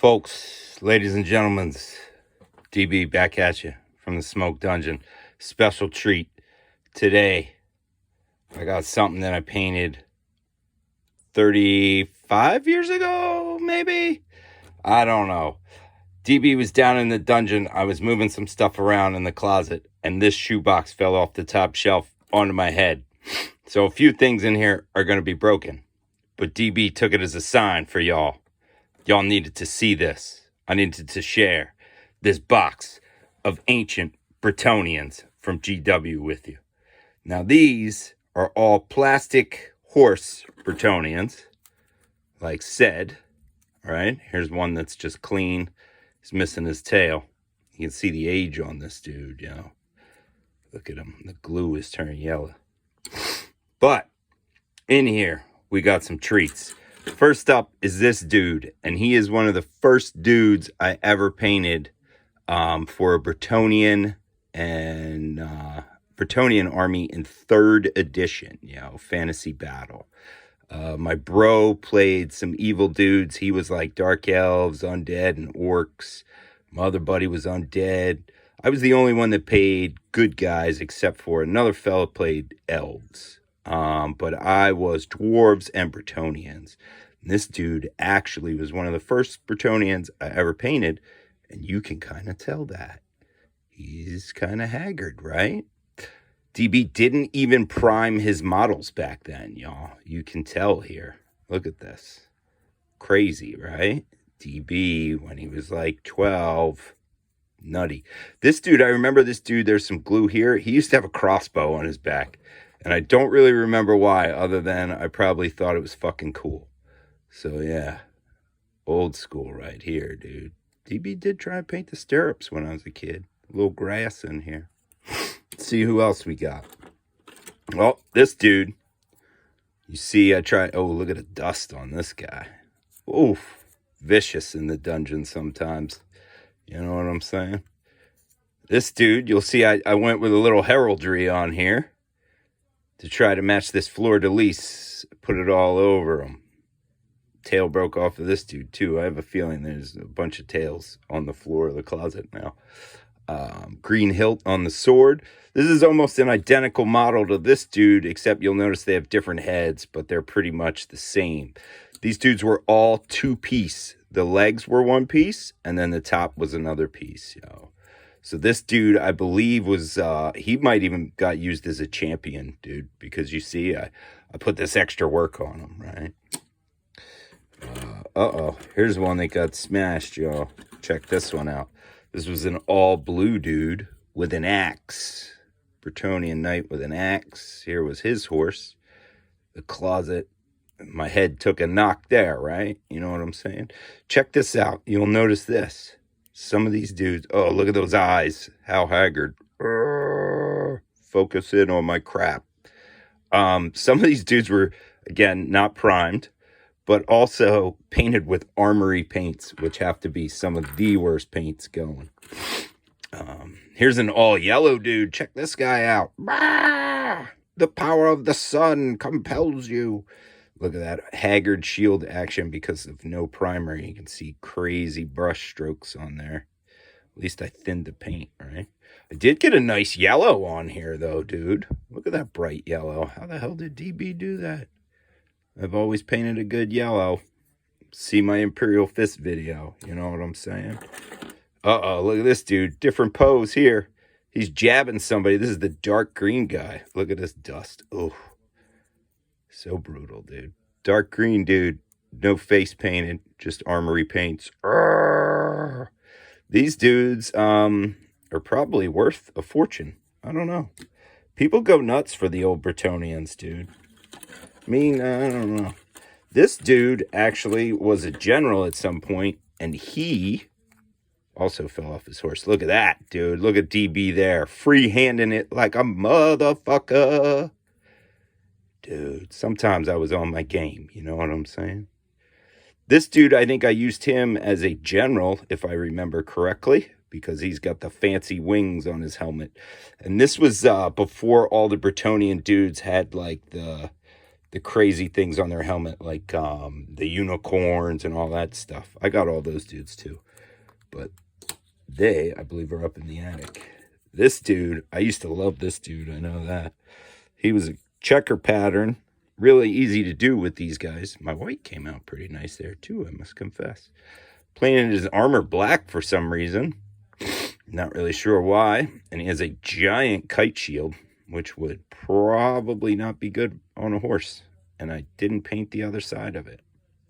Folks, ladies and gentlemen, DB back at you from the Smoke Dungeon. Special treat. Today, I got something that I painted 35 years ago, maybe? I don't know. DB was down in the dungeon. I was moving some stuff around in the closet, and this shoebox fell off the top shelf onto my head. So a few things in here are going to be broken. But DB took it as a sign for y'all. Y'all needed to see this. I needed to share this box of ancient Bretonnians from GW with you. Now, these are all plastic horse Bretonnians, like said. All right, here's one that's just clean. He's missing his tail. You can see the age on this dude, you know. Look at him. The glue is turning yellow. But in here, we got some treats. First up is this dude, and he is one of the first dudes I ever painted for a Bretonnian and Bretonnian army in 3rd edition, you know, fantasy battle. My bro played some evil dudes. He was like dark elves, undead, and orcs. My other buddy was undead. I was the only one that played good guys, except for another fella played elves. But I was dwarves and Bretonnians. And this dude actually was one of the first Bretonnians I ever painted, and you can kind of tell that. He's kind of haggard, right? DB didn't even prime his models back then, y'all. You can tell here. Look at this. Crazy, right? DB, when he was like 12, nutty. This dude, I remember this dude, there's some glue here. He used to have a crossbow on his back. And I don't really remember why, other than I probably thought it was fucking cool. So, yeah. Old school right here, dude. DB did try to paint the stirrups when I was a kid. A little grass in here. Let's see who else we got. Well, this dude. You see, I tried. Oh, look at the dust on this guy. Oof. Vicious in the dungeon sometimes. You know what I'm saying? This dude, you'll see I went with a little heraldry on here to try to match this fleur-de-lis. Put it all over him. Tail broke off of this dude, too. I have a feeling there's a bunch of tails on the floor of the closet now. Green hilt on the sword. This is almost an identical model to this dude, except you'll notice they have different heads, but they're pretty much the same. These dudes were all 2-piece. The legs were 1 piece, and then the top was another piece, you know. So this dude, I believe, was, he might even got used as a champion, dude, because you see, I put this extra work on him, right? Here's one that got smashed, y'all. Check this one out. This was an all-blue dude with an axe. Bretonnian knight with an axe. Here was his horse. The closet. My head took a knock there, right? You know what I'm saying? Check this out. You'll notice this. Some of these dudes, oh, look at those eyes. How haggard. Focus in on my crap. Some of these dudes were, again, not primed, but also painted with armory paints, which have to be some of the worst paints going. Here's an all-yellow dude. Check this guy out. The power of the sun compels you. Look at that haggard shield action because of no primer. You can see crazy brush strokes on there. At least I thinned the paint, right? I did get a nice yellow on here, though, dude. Look at that bright yellow. How the hell did DB do that? I've always painted a good yellow. See my Imperial Fist video. You know what I'm saying? Look at this dude. Different pose here. He's jabbing somebody. This is the dark green guy. Look at this dust. Oh. So brutal, dude. Dark green, dude. No face painted. Just armory paints. Arrgh. These dudes are probably worth a fortune. I don't know. People go nuts for the old Bretonnians, dude. I mean, I don't know. This dude actually was a general at some point, and he also fell off his horse. Look at that, dude. Look at DB there. Free-handing it like a motherfucker. Dude, sometimes I was on my game. You know what I'm saying? This dude, I think I used him as a general, if I remember correctly, because he's got the fancy wings on his helmet. And this was before all the Bretonnian dudes had, like, the the crazy things on their helmet, like the unicorns and all that stuff. I got all those dudes too. But they, I believe, are up in the attic. This dude, I used to love this dude. I know that. He was a checker pattern. Really easy to do with these guys. My white came out pretty nice there too, I must confess. Painted his armor black for some reason. Not really sure why. And he has a giant kite shield, which would probably not be good on a horse. And I didn't paint the other side of it.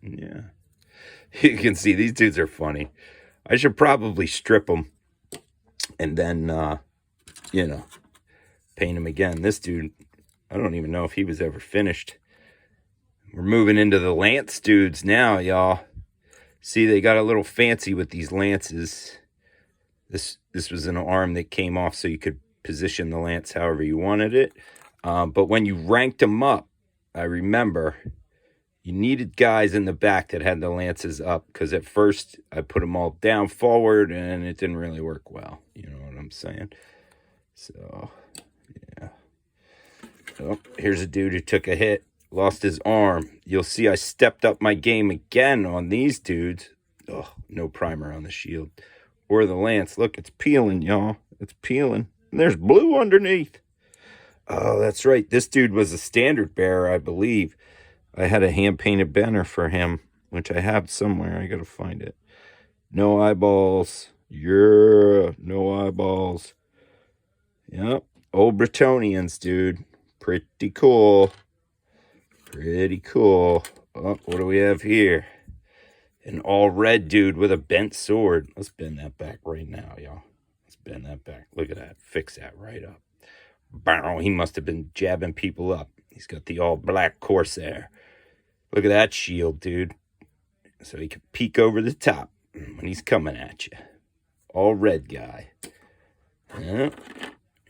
Yeah. You can see these dudes are funny. I should probably strip them and then, paint them again. This dude, I don't even know if he was ever finished. We're moving into the lance dudes now, y'all. See, they got a little fancy with these lances. This was an arm that came off so you could position the lance however you wanted it. But when you ranked them up, I remember you needed guys in the back that had the lances up, because at first I put them all down forward and it didn't really work well. You know what I'm saying? So, yeah. Oh, here's a dude who took a hit. Lost his arm. You'll see I stepped up my game again on these dudes. Oh, no primer on the shield. Or the lance. Look, it's peeling, y'all. It's peeling. And there's blue underneath. Oh, that's right. This dude was a standard bearer, I believe. I had a hand-painted banner for him, which I have somewhere. I gotta find it. No eyeballs. Yeah, no eyeballs. Yep. Old Bretonnians, dude. Pretty cool. Pretty cool. Oh, what do we have here? An all red dude with a bent sword. Let's bend that back right now, y'all. Let's bend that back. Look at that. Fix that right up. Bow. He must have been jabbing people up. He's got the all black corsair. Look at that shield, dude. So he can peek over the top when he's coming at you. All red guy.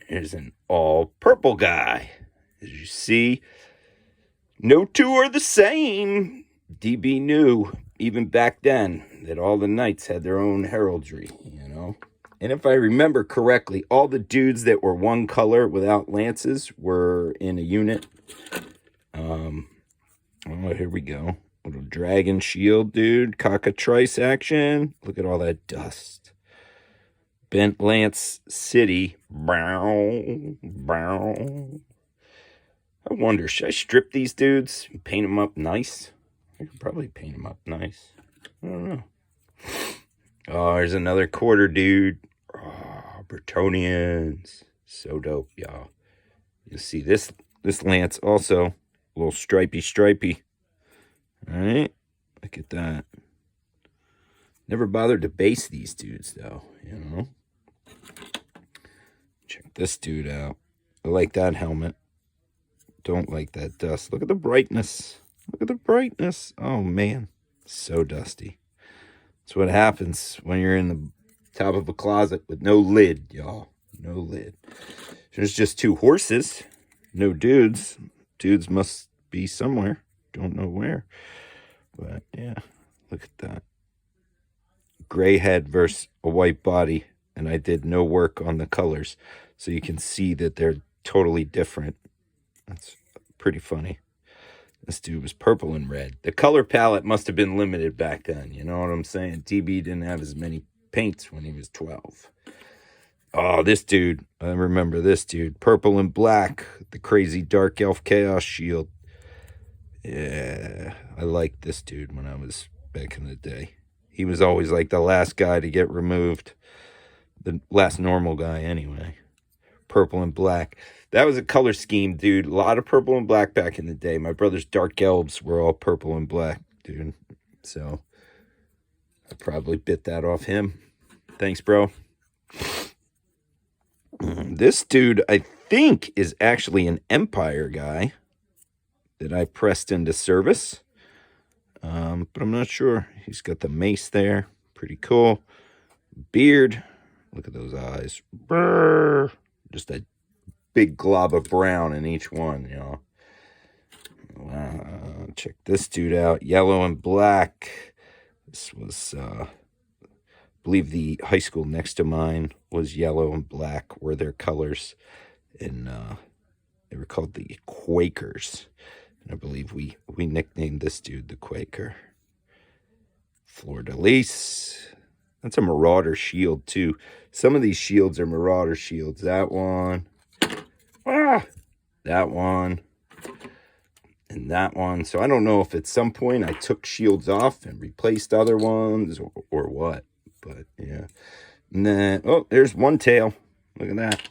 Here's an all purple guy. As you see, no two are the same. DB knew, even back then, that all the knights had their own heraldry, you know. And if I remember correctly, all the dudes that were one color without lances were in a unit. Oh, here we go. Little dragon shield, dude. Cockatrice action. Look at all that dust. Bent lance city. Brown. Brown. I wonder, should I strip these dudes and paint them up nice? I could probably paint them up nice. I don't know. Oh, there's another quarter dude. Oh, Bretonnians. So dope, y'all. You see this lance also. A little stripey. All right. Look at that. Never bothered to base these dudes, though, you know. Check this dude out. I like that helmet. Don't like that dust. Look at the brightness. Look at the brightness. Oh, man. So dusty. That's what happens when you're in the top of a closet with no lid, y'all. No lid. There's just two horses. No dudes. Dudes must be somewhere. Don't know where. But, yeah. Look at that. Gray head versus a white body. And I did no work on the colors. So you can see that they're totally different. That's pretty funny. This dude was purple and red. The color palette must have been limited back then. You know what I'm saying? DB didn't have as many paints when he was 12. Oh, this dude. I remember this dude. Purple and black. The crazy dark elf chaos shield. Yeah. I liked this dude when I was back in the day. He was always like the last guy to get removed. The last normal guy anyway. Purple and black. That was a color scheme, dude. A lot of purple and black back in the day. My brother's dark elves were all purple and black, dude. So I probably bit that off him. Thanks, bro. This dude, I think, is actually an Empire guy that I pressed into service. But I'm not sure. He's got the mace there. Pretty cool. Beard. Look at those eyes. Brrr. Just a big glob of brown in each one, you know. Check this dude out. Yellow and black. This was, I believe the high school next to mine was yellow and black were their colors. And they were called the Quakers. I believe we nicknamed this dude the Quaker. Fleur-de-lis. That's a Marauder shield, too. Some of these shields are Marauder shields. That one. That one. And that one. So I don't know if at some point I took shields off and replaced other ones or what. But, yeah. And then, oh, there's one tail. Look at that.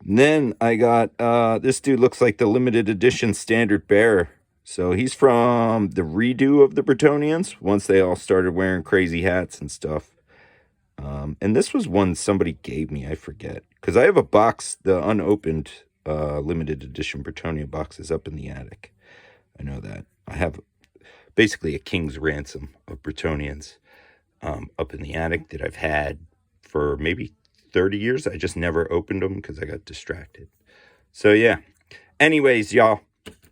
And then I got, this dude looks like the limited edition standard bearer. So he's from the redo of the Bretonnians, once they all started wearing crazy hats and stuff. And this was one somebody gave me, I forget. Because I have a box, the unopened limited edition Bretonnian boxes up in the attic. I know that. I have basically a king's ransom of Bretonnians up in the attic that I've had for maybe 30 years. I just never opened them because I got distracted. So, yeah. Anyways, y'all,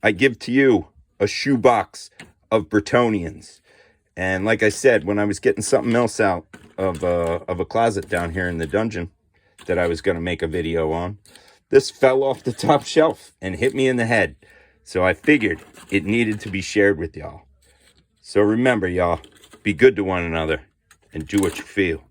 I give to you a shoebox of Bretonnians. And like I said, when I was getting something else out of a closet down here in the dungeon that I was going to make a video on, this fell off the top shelf and hit me in the head. So I figured it needed to be shared with y'all. So remember, y'all, be good to one another and do what you feel.